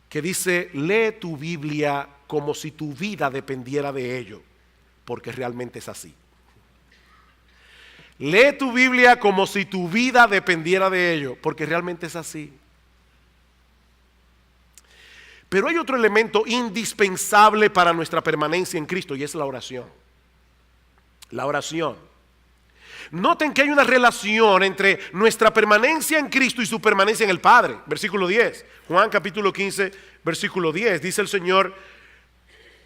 que dice: lee tu Biblia como si tu vida dependiera de ello, porque realmente es así. Lee tu Biblia como si tu vida dependiera de ello, porque realmente es así. Pero hay otro elemento indispensable para nuestra permanencia en Cristo, y es la oración. La oración. Noten que hay una relación entre nuestra permanencia en Cristo y su permanencia en el Padre. Versículo 10, Juan capítulo 15, versículo 10, dice el Señor: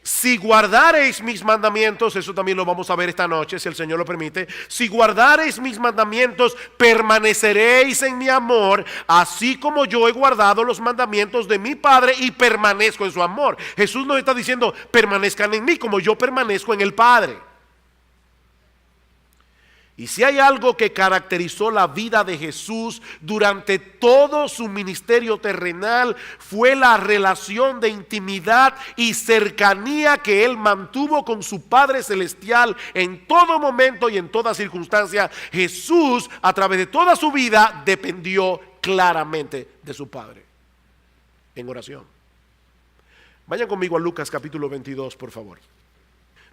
si guardareis mis mandamientos, eso también lo vamos a ver esta noche, si el Señor lo permite. Si guardareis mis mandamientos, permaneceréis en mi amor, así como yo he guardado los mandamientos de mi Padre y permanezco en su amor. Jesús nos está diciendo: permanezcan en mí como yo permanezco en el Padre. Y si hay algo que caracterizó la vida de Jesús durante todo su ministerio terrenal, fue la relación de intimidad y cercanía que él mantuvo con su Padre Celestial en todo momento y en toda circunstancia. Jesús, a través de toda su vida, dependió claramente de su Padre en oración. Vayan conmigo a Lucas capítulo 22, por favor.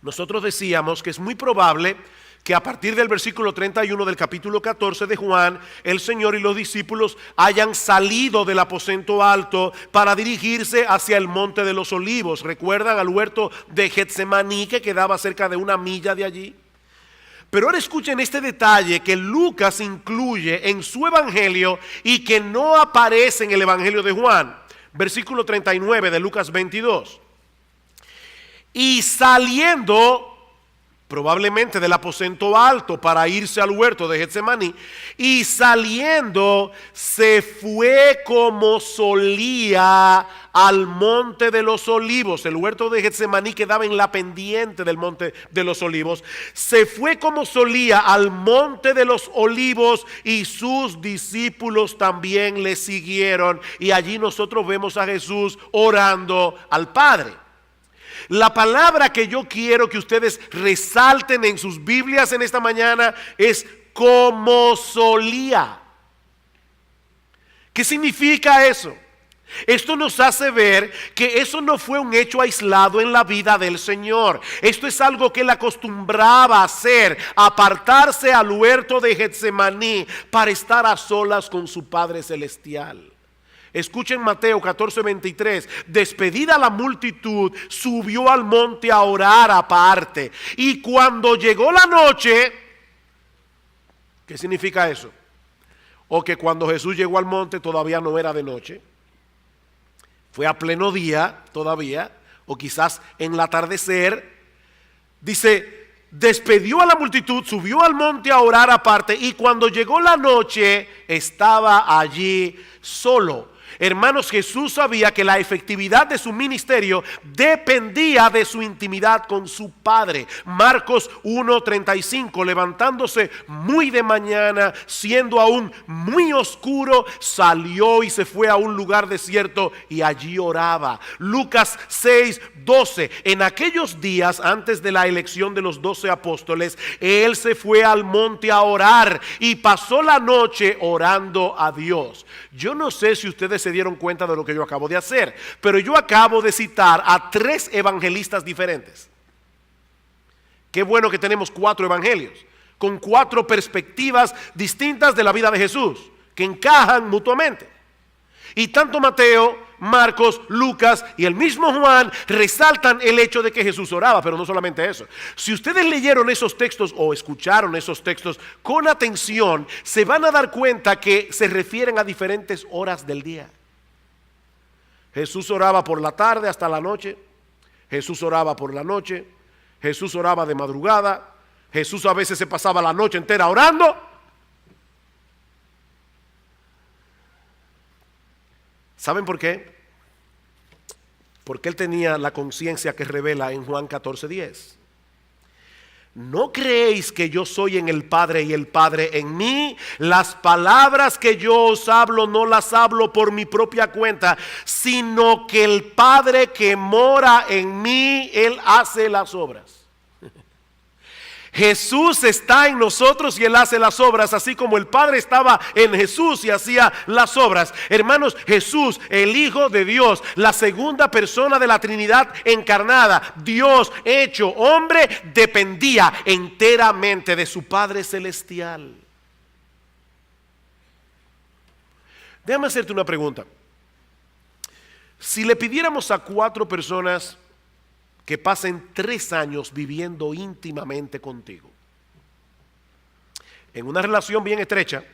Nosotros decíamos que es muy probable que a partir del versículo 31 del capítulo 14 de Juan, el Señor y los discípulos hayan salido del aposento alto para dirigirse hacia el monte de los olivos. ¿Recuerdan al huerto de Getsemaní, que quedaba cerca de 1 milla de allí? Pero ahora escuchen este detalle que Lucas incluye en su evangelio y que no aparece en el evangelio de Juan. Versículo 39 de Lucas 22. Y saliendo probablemente del aposento alto para irse al huerto de Getsemaní, y saliendo se fue como solía al monte de los olivos. El huerto de Getsemaní quedaba en la pendiente del monte de los olivos. Se fue como solía al monte de los olivos, y sus discípulos también le siguieron. Y allí nosotros vemos a Jesús orando al Padre. La palabra que yo quiero que ustedes resalten en sus Biblias en esta mañana es como solía. ¿Qué significa eso? Esto nos hace ver que eso no fue un hecho aislado en la vida del Señor. Esto es algo que él acostumbraba a hacer, apartarse al huerto de Getsemaní para estar a solas con su Padre Celestial. Escuchen Mateo 14:23. Despedida la multitud, subió al monte a orar aparte. Y cuando llegó la noche, ¿qué significa eso? O que cuando Jesús llegó al monte todavía no era de noche. Fue a pleno día todavía, o quizás en el atardecer. Dice: despedió a la multitud, subió al monte a orar aparte, y cuando llegó la noche estaba allí solo. Hermanos, Jesús sabía que la efectividad de su ministerio dependía de su intimidad con su Padre. Marcos 1:35, levantándose muy de mañana, siendo aún muy oscuro, salió y se fue a un lugar desierto y allí oraba. Lucas 6:12, en aquellos días antes de la elección de los 12 apóstoles, él se fue al monte a orar y pasó la noche orando a Dios. Yo no sé si ustedes se dieron cuenta de lo que yo acabo de hacer, pero yo acabo de citar a 3 evangelistas diferentes. Qué bueno que tenemos 4 evangelios, con 4 perspectivas distintas de la vida de Jesús, que encajan mutuamente. Y tanto Mateo, Marcos, Lucas y el mismo Juan resaltan el hecho de que Jesús oraba, pero no solamente eso. Si ustedes leyeron esos textos o escucharon esos textos con atención, se van a dar cuenta que se refieren a diferentes horas del día. Jesús oraba por la tarde hasta la noche, Jesús oraba por la noche, Jesús oraba de madrugada, Jesús a veces se pasaba la noche entera orando. ¿Saben por qué? Porque él tenía la conciencia que revela en Juan 14:10. ¿No creéis que yo soy en el Padre y el Padre en mí? Las palabras que yo os hablo no las hablo por mi propia cuenta, sino que el Padre que mora en mí, Él hace las obras. Jesús está en nosotros y Él hace las obras, así como el Padre estaba en Jesús y hacía las obras. Hermanos, Jesús, el Hijo de Dios, la segunda persona de la Trinidad encarnada, Dios hecho hombre, dependía enteramente de su Padre celestial. Déjame hacerte una pregunta. Si le pidiéramos a 4 personas que pasen 3 años viviendo íntimamente contigo, en una relación bien estrecha,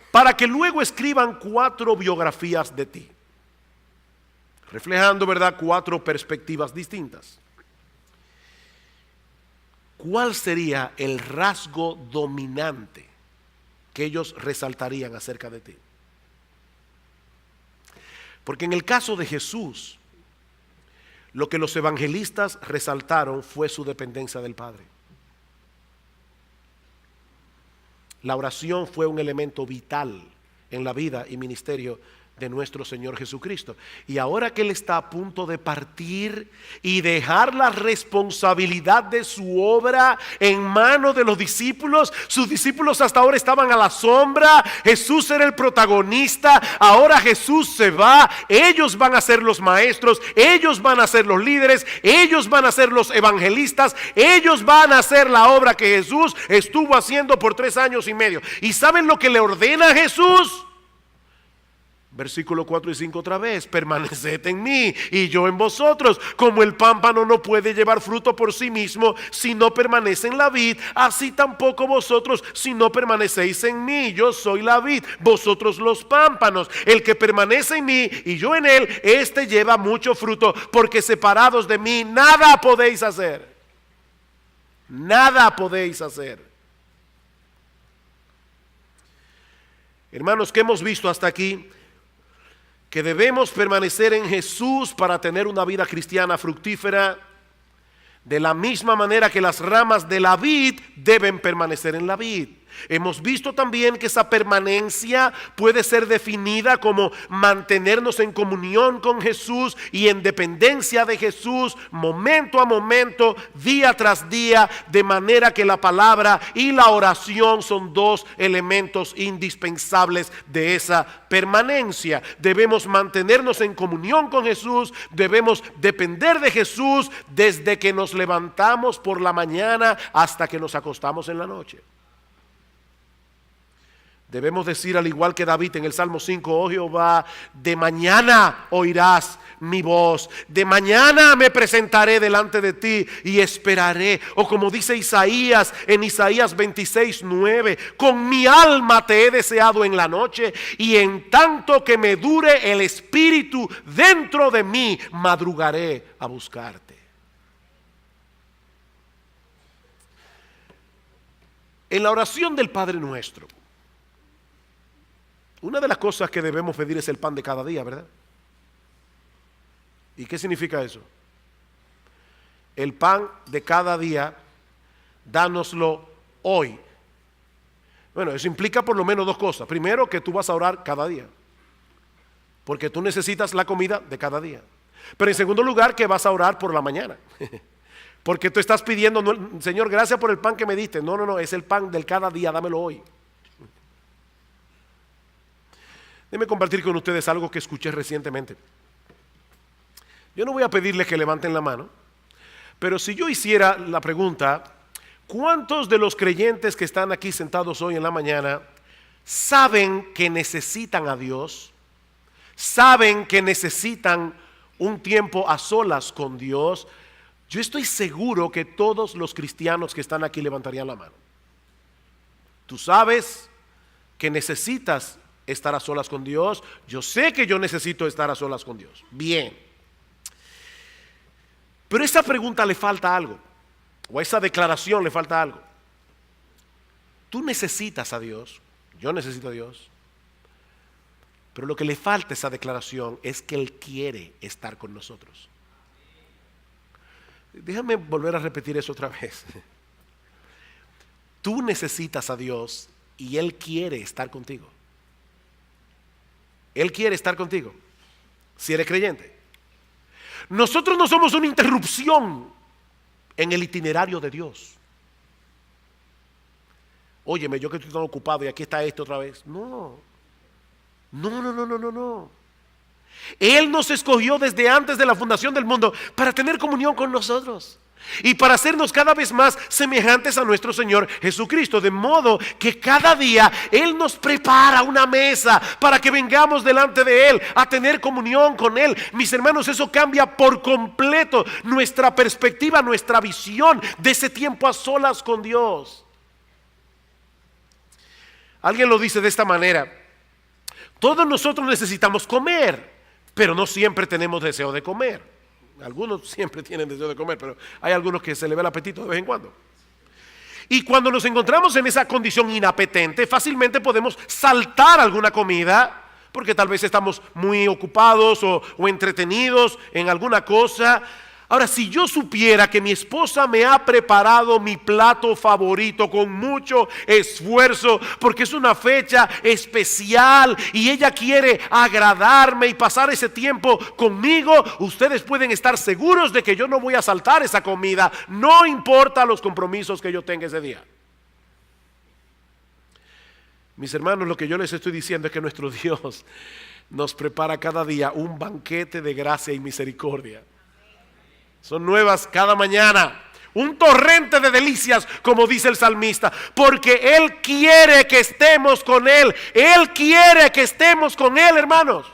para que luego escriban 4 biografías de ti, reflejando, ¿verdad?, 4 perspectivas distintas, ¿cuál sería el rasgo dominante que ellos resaltarían acerca de ti? Porque en el caso de Jesús, lo que los evangelistas resaltaron fue su dependencia del Padre. La oración fue un elemento vital en la vida y ministerio de nuestro Señor Jesucristo. Y ahora que Él está a punto de partir y dejar la responsabilidad de su obra en manos de los discípulos, sus discípulos hasta ahora estaban a la sombra, Jesús era el protagonista, ahora Jesús se va, ellos van a ser los maestros, ellos van a ser los líderes, ellos van a ser los evangelistas, ellos van a hacer la obra que Jesús estuvo haciendo por 3 años y medio. ¿Y saben lo que le ordena a Jesús? Versículo 4 y 5 otra vez: permaneced en mí y yo en vosotros. Como el pámpano no puede llevar fruto por sí mismo si no permanece en la vid, así tampoco vosotros si no permanecéis en mí. Yo soy la vid, vosotros los pámpanos. El que permanece en mí y yo en él, este lleva mucho fruto, porque separados de mí nada podéis hacer. Nada podéis hacer. Hermanos, ¿qué hemos visto hasta aquí? Que debemos permanecer en Jesús para tener una vida cristiana fructífera, de la misma manera que las ramas de la vid deben permanecer en la vid. Hemos visto también que esa permanencia puede ser definida como mantenernos en comunión con Jesús y en dependencia de Jesús momento a momento, día tras día, de manera que la palabra y la oración son 2 elementos indispensables de esa permanencia. Debemos mantenernos en comunión con Jesús, debemos depender de Jesús desde que nos levantamos por la mañana hasta que nos acostamos en la noche. Debemos decir, al igual que David en el Salmo 5: oh Jehová, de mañana oirás mi voz, de mañana me presentaré delante de ti y esperaré. O como dice Isaías en Isaías 26:9: con mi alma te he deseado en la noche, y en tanto que me dure el espíritu dentro de mí, madrugaré a buscarte. En la oración del Padre Nuestro, Una de las cosas que debemos pedir es el pan de cada día, ¿verdad? ¿Y qué significa eso? El pan de cada día, dánoslo hoy. Bueno, eso implica por lo menos dos cosas. Primero, que tú vas a orar cada día, porque tú necesitas la comida de cada día. Pero en segundo lugar, que vas a orar por la mañana, porque tú estás pidiendo, no, Señor, gracias por el pan que me diste. No, es el pan del cada día, dámelo hoy. Déjenme compartir con ustedes algo que escuché recientemente. Yo no voy a pedirles que levanten la mano, pero si yo hiciera la pregunta, ¿cuántos de los creyentes que están aquí sentados hoy en la mañana saben que necesitan a Dios? ¿Saben que necesitan un tiempo a solas con Dios? Yo estoy seguro que todos los cristianos que están aquí levantarían la mano. Tú sabes que necesitas estar a solas con Dios. Yo sé que yo necesito estar a solas con Dios. Bien. Pero a esa pregunta le falta algo, o a esa declaración le falta algo. Tú necesitas a Dios, yo necesito a Dios, pero lo que le falta a esa declaración es que Él quiere estar con nosotros. Déjame volver a repetir eso otra vez. Tú necesitas a Dios y Él quiere estar contigo. Él quiere estar contigo, si eres creyente. Nosotros no somos una interrupción en el itinerario de Dios. Óyeme, yo que estoy tan ocupado y aquí está esto otra vez. No. Él nos escogió desde antes de la fundación del mundo para tener comunión con nosotros y para hacernos cada vez más semejantes a nuestro Señor Jesucristo, de modo que cada día Él nos prepara una mesa para que vengamos delante de Él a tener comunión con Él. Mis hermanos, eso cambia por completo nuestra perspectiva, nuestra visión de ese tiempo a solas con Dios. Alguien lo dice de esta manera: todos nosotros necesitamos comer, pero no siempre tenemos deseo de comer. Algunos siempre tienen deseo de comer, pero hay algunos que se le ve el apetito de vez en cuando. Y cuando nos encontramos en esa condición inapetente, fácilmente podemos saltar alguna comida, porque tal vez estamos muy ocupados o entretenidos en alguna cosa. Ahora, si yo supiera que mi esposa me ha preparado mi plato favorito con mucho esfuerzo, porque es una fecha especial y ella quiere agradarme y pasar ese tiempo conmigo, ustedes pueden estar seguros de que yo no voy a saltar esa comida, no importa los compromisos que yo tenga ese día. Mis hermanos, lo que yo les estoy diciendo es que nuestro Dios nos prepara cada día un banquete de gracia y misericordia. Son nuevas cada mañana, un torrente de delicias, como dice el salmista, porque Él quiere que estemos con Él. Él quiere que estemos con Él, hermanos.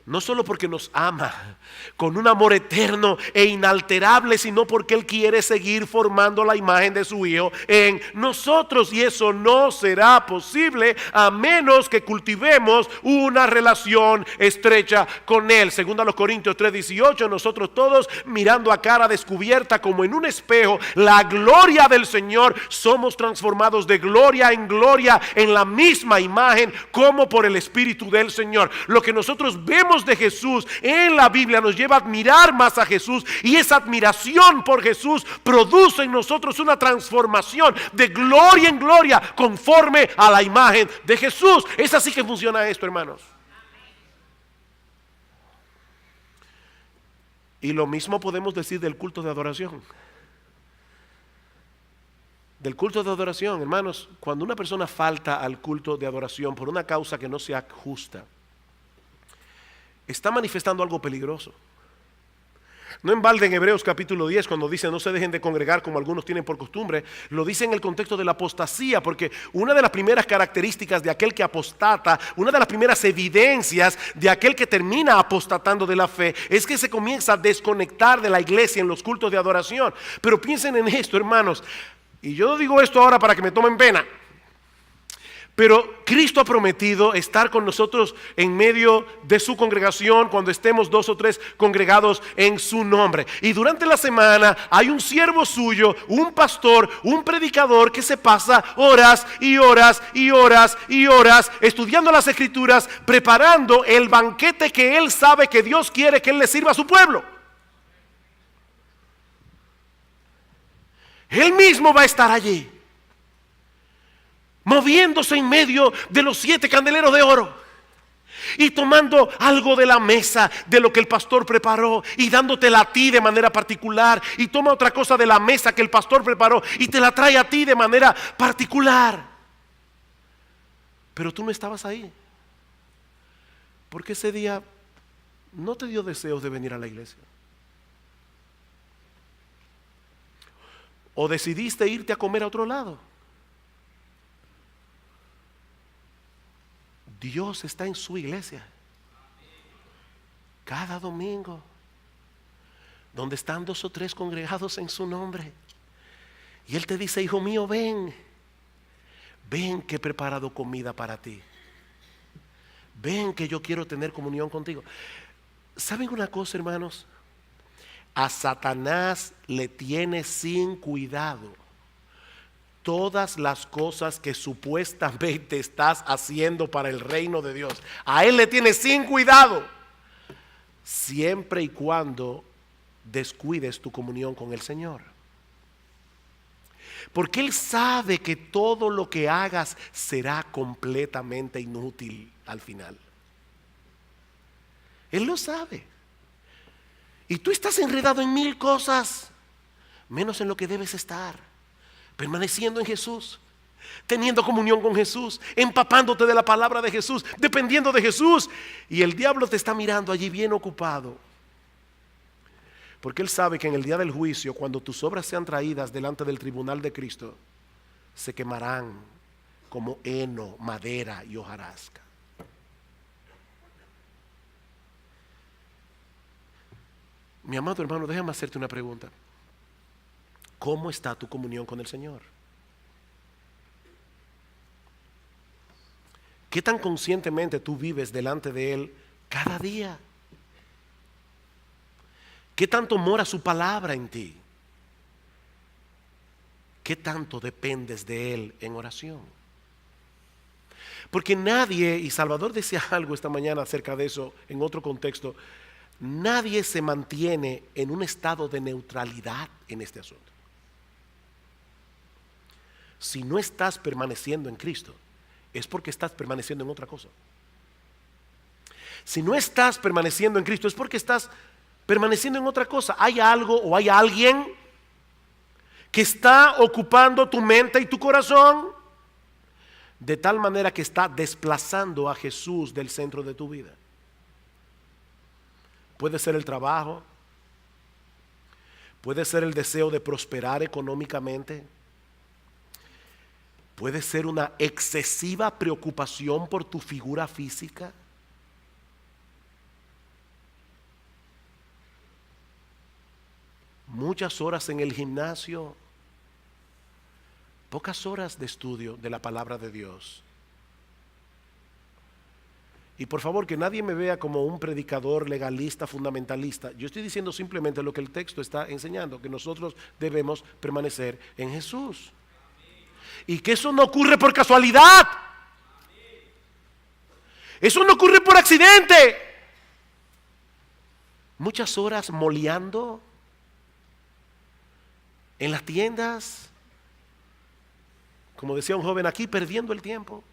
No solo porque nos ama con un amor eterno e inalterable, sino porque Él quiere seguir formando la imagen de su Hijo en nosotros. Y eso no será posible a menos que cultivemos una relación estrecha con Él. Según a los Corintios 3:18, nosotros todos mirando a cara descubierta como en un espejo la gloria del Señor, somos transformados de gloria en la misma imagen como por el Espíritu del Señor. Lo que nosotros vemos de Jesús en la Biblia nos lleva a admirar más a Jesús, y esa admiración por Jesús produce en nosotros una transformación de gloria en gloria conforme a la imagen de Jesús. Es así que funciona esto, hermanos. Y lo mismo podemos decir del culto de adoración. Del culto de adoración, hermanos, cuando una persona falta al culto de adoración por una causa que no sea justa, está manifestando algo peligroso. No en balde en Hebreos capítulo 10, cuando dice no se dejen de congregar como algunos tienen por costumbre, lo dice en el contexto de la apostasía, porque una de las primeras características de aquel que apostata, una de las primeras evidencias de aquel que termina apostatando de la fe, es que se comienza a desconectar de la iglesia en los cultos de adoración. Pero piensen en esto, hermanos, y yo digo esto ahora para que me tomen pena, Pero Cristo ha prometido estar con nosotros en medio de su congregación cuando estemos 2 o 3 congregados en su nombre. Y durante la semana hay un siervo suyo, un pastor, un predicador que se pasa horas y horas y horas y horas estudiando las Escrituras, preparando el banquete que él sabe que Dios quiere que él le sirva a su pueblo. Él mismo va a estar allí, moviéndose en medio de los 7 candeleros de oro y tomando algo de la mesa de lo que el pastor preparó y dándotela a ti de manera particular, y toma otra cosa de la mesa que el pastor preparó y te la trae a ti de manera particular. Pero tú no estabas ahí porque ese día no te dio deseos de venir a la iglesia, o decidiste irte a comer a otro lado. Dios está en su iglesia cada domingo, donde están 2 o 3 congregados en su nombre, y Él te dice: hijo mío, ven que he preparado comida para ti, ven que yo quiero tener comunión contigo. ¿Saben una cosa, hermanos? A Satanás le tiene sin cuidado todas las cosas que supuestamente estás haciendo para el reino de Dios. A él le tiene sin cuidado, siempre y cuando descuides tu comunión con el Señor. Porque él sabe que todo lo que hagas será completamente inútil al final. Él lo sabe. Y tú estás enredado en 1000 cosas, menos en lo que debes estar: permaneciendo en Jesús, teniendo comunión con Jesús, empapándote de la palabra de Jesús, dependiendo de Jesús. Y el diablo te está mirando allí bien ocupado, porque él sabe que en el día del juicio, cuando tus obras sean traídas delante del tribunal de Cristo, se quemarán como heno, madera y hojarasca. Mi amado hermano, déjame hacerte una pregunta. ¿Cómo está tu comunión con el Señor? ¿Qué tan conscientemente tú vives delante de Él cada día? ¿Qué tanto mora su palabra en ti? ¿Qué tanto dependes de Él en oración? Porque nadie, y Salvador decía algo esta mañana acerca de eso en otro contexto, nadie se mantiene en un estado de neutralidad en este asunto. Si no estás permaneciendo en Cristo, es porque estás permaneciendo en otra cosa. Si no estás permaneciendo en Cristo, es porque estás permaneciendo en otra cosa. Hay algo o hay alguien que está ocupando tu mente y tu corazón de tal manera que está desplazando a Jesús del centro de tu vida. Puede ser el trabajo, puede ser el deseo de prosperar económicamente, puede ser una excesiva preocupación por tu figura física. Muchas horas en el gimnasio, pocas horas de estudio de la palabra de Dios. Y por favor, que nadie me vea como un predicador legalista, fundamentalista. Yo estoy diciendo simplemente lo que el texto está enseñando, que nosotros debemos permanecer en Jesús. Y que eso no ocurre por casualidad. Eso no ocurre por accidente. Muchas horas moleando en las tiendas, como decía un joven aquí, perdiendo el tiempo.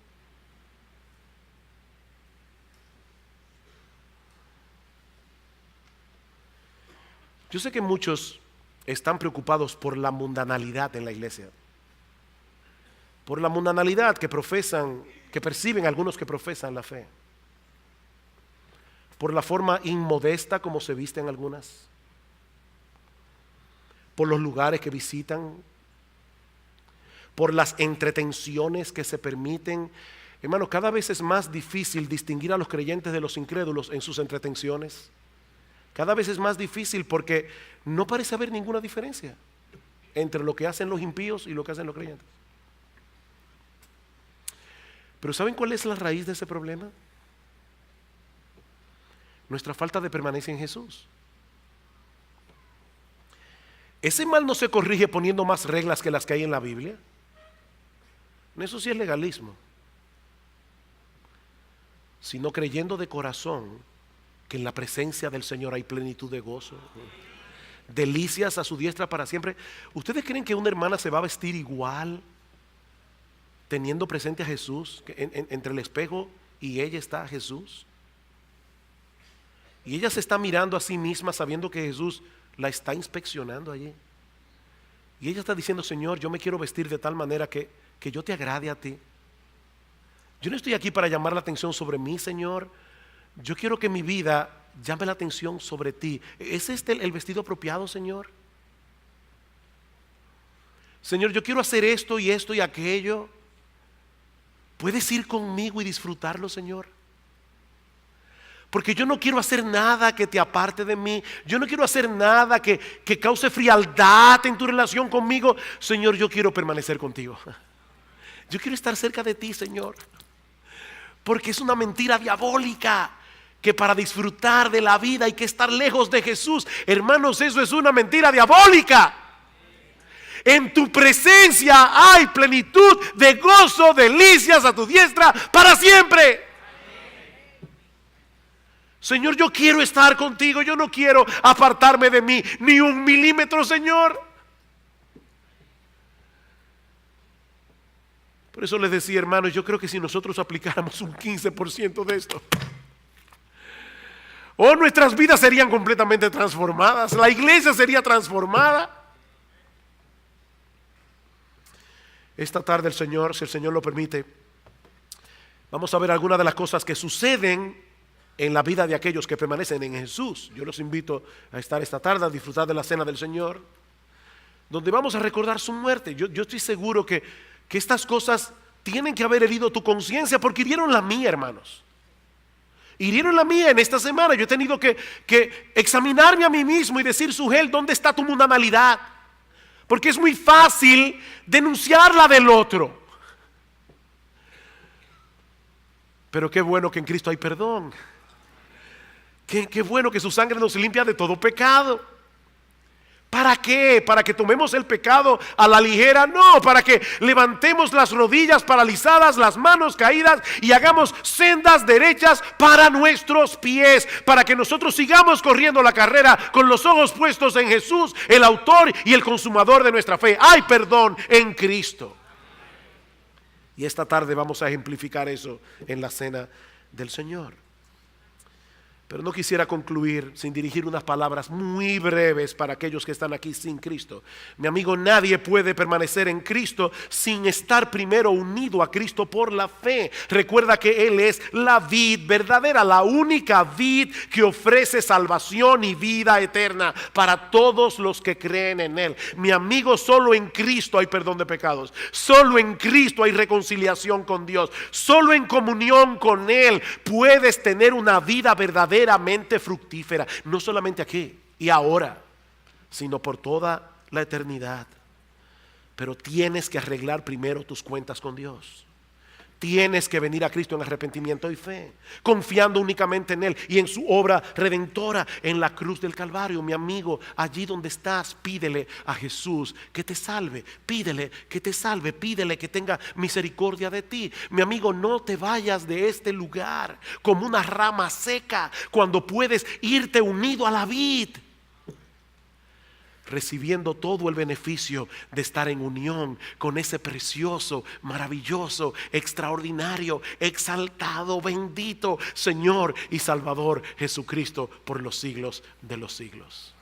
Yo sé que muchos están preocupados por la mundanalidad en la iglesia, por la mundanalidad que profesan, que perciben algunos que profesan la fe, por la forma inmodesta como se visten algunas, por los lugares que visitan, por las entretenciones que se permiten. Hermano, cada vez es más difícil distinguir a los creyentes de los incrédulos en sus entretenciones. Cada vez es más difícil porque no parece haber ninguna diferencia entre lo que hacen los impíos y lo que hacen los creyentes. Pero ¿saben cuál es la raíz de ese problema? Nuestra falta de permanencia en Jesús. Ese mal no se corrige poniendo más reglas que las que hay en la Biblia. Eso sí es legalismo. Sino creyendo de corazón que en la presencia del Señor hay plenitud de gozo, delicias a su diestra para siempre. ¿Ustedes creen que una hermana se va a vestir igual teniendo presente a Jesús? Que entre el espejo y ella está Jesús. Y ella se está mirando a sí misma sabiendo que Jesús la está inspeccionando allí. Y ella está diciendo: Señor, yo me quiero vestir de tal manera que yo te agrade a ti. Yo no estoy aquí para llamar la atención sobre mí, Señor. Yo quiero que mi vida llame la atención sobre ti. ¿Es este el vestido apropiado, Señor? Señor, yo quiero hacer esto y aquello. ¿Puedes ir conmigo y disfrutarlo, Señor? Porque yo no quiero hacer nada que te aparte de mí. Yo no quiero hacer nada que cause frialdad en tu relación conmigo. Señor, yo quiero permanecer contigo. Yo quiero estar cerca de ti, Señor. Porque es una mentira diabólica que para disfrutar de la vida hay que estar lejos de Jesús. Hermanos, eso es una mentira diabólica. En tu presencia hay plenitud de gozo, delicias a tu diestra para siempre. Señor, yo quiero estar contigo, yo no quiero apartarme de mí ni un milímetro, Señor. Por eso les decía, hermanos, yo creo que si nosotros aplicáramos un 15% de esto, nuestras vidas serían completamente transformadas, la iglesia sería transformada. Esta tarde el Señor, si el Señor lo permite, vamos a ver algunas de las cosas que suceden en la vida de aquellos que permanecen en Jesús. Yo los invito a estar esta tarde, a disfrutar de la cena del Señor, donde vamos a recordar su muerte. Yo estoy seguro que estas cosas tienen que haber herido tu conciencia, porque hirieron la mía, hermanos. Hirieron la mía en esta semana. Yo he tenido que examinarme a mí mismo y decir: Sujel, ¿dónde está tu mundanalidad? Porque es muy fácil denunciar la del otro. Pero qué bueno que en Cristo hay perdón. Qué bueno que su sangre nos limpia de todo pecado. ¿Para qué? ¿Para que tomemos el pecado a la ligera? No, para que levantemos las rodillas paralizadas, las manos caídas y hagamos sendas derechas para nuestros pies, para que nosotros sigamos corriendo la carrera con los ojos puestos en Jesús, el autor y el consumador de nuestra fe. Hay perdón en Cristo. Y esta tarde vamos a ejemplificar eso en la cena del Señor. Pero no quisiera concluir sin dirigir unas palabras muy breves para aquellos que están aquí sin Cristo. Mi amigo, nadie puede permanecer en Cristo sin estar primero unido a Cristo por la fe. Recuerda que Él es la vid verdadera, la única vid que ofrece salvación y vida eterna para todos los que creen en Él. Mi amigo, solo en Cristo hay perdón de pecados. Solo en Cristo hay reconciliación con Dios. Solo en comunión con Él puedes tener una vida verdadera, fructífera, no solamente aquí y ahora, sino por toda la eternidad. Pero tienes que arreglar primero tus cuentas con Dios. Tienes que venir a Cristo en arrepentimiento y fe, confiando únicamente en Él y en su obra redentora en la cruz del Calvario. Mi amigo, allí donde estás, pídele a Jesús que te salve. Pídele que te salve, pídele que tenga misericordia de ti. Mi amigo, no te vayas de este lugar como una rama seca, cuando puedes irte unido a la vid, recibiendo todo el beneficio de estar en unión con ese precioso, maravilloso, extraordinario, exaltado, bendito Señor y Salvador Jesucristo por los siglos de los siglos.